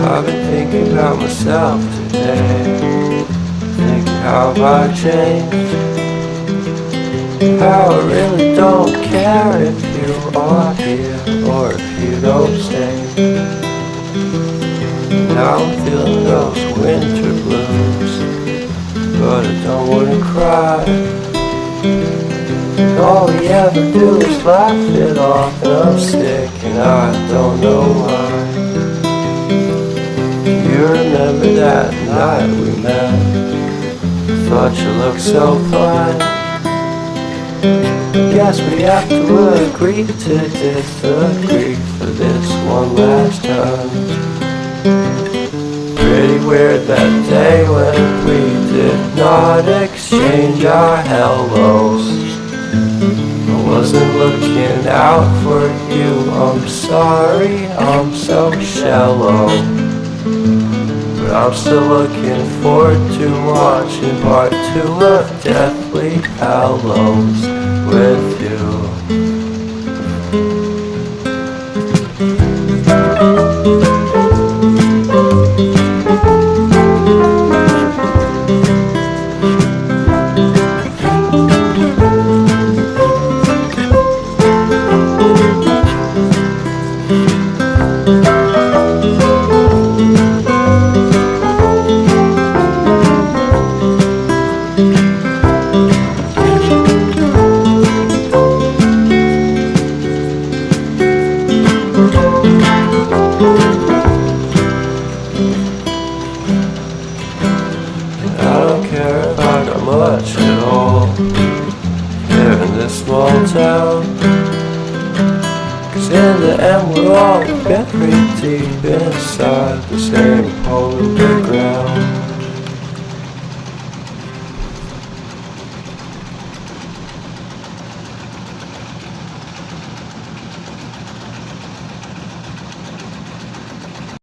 I've been thinking about myself today, thinking how have I changed, how I really don't care if you are here or if you don't stay. Now I'm feeling those winter blues, but I don't wanna cry. All we ever do is laugh it off, and I'm sick and I don't know why. You remember that night we met? Thought you looked so fine. Guess we have to agree to disagree for this one last time. Pretty weird that day when we did not exchange our hellos. I wasn't looking out for you, I'm sorry, I'm so shallow. But I'm still looking forward to watching part 2 of Deathly Hallows with you. Much at all here in this small town, 'cause in the end we're all buried deep inside the same hole in the ground.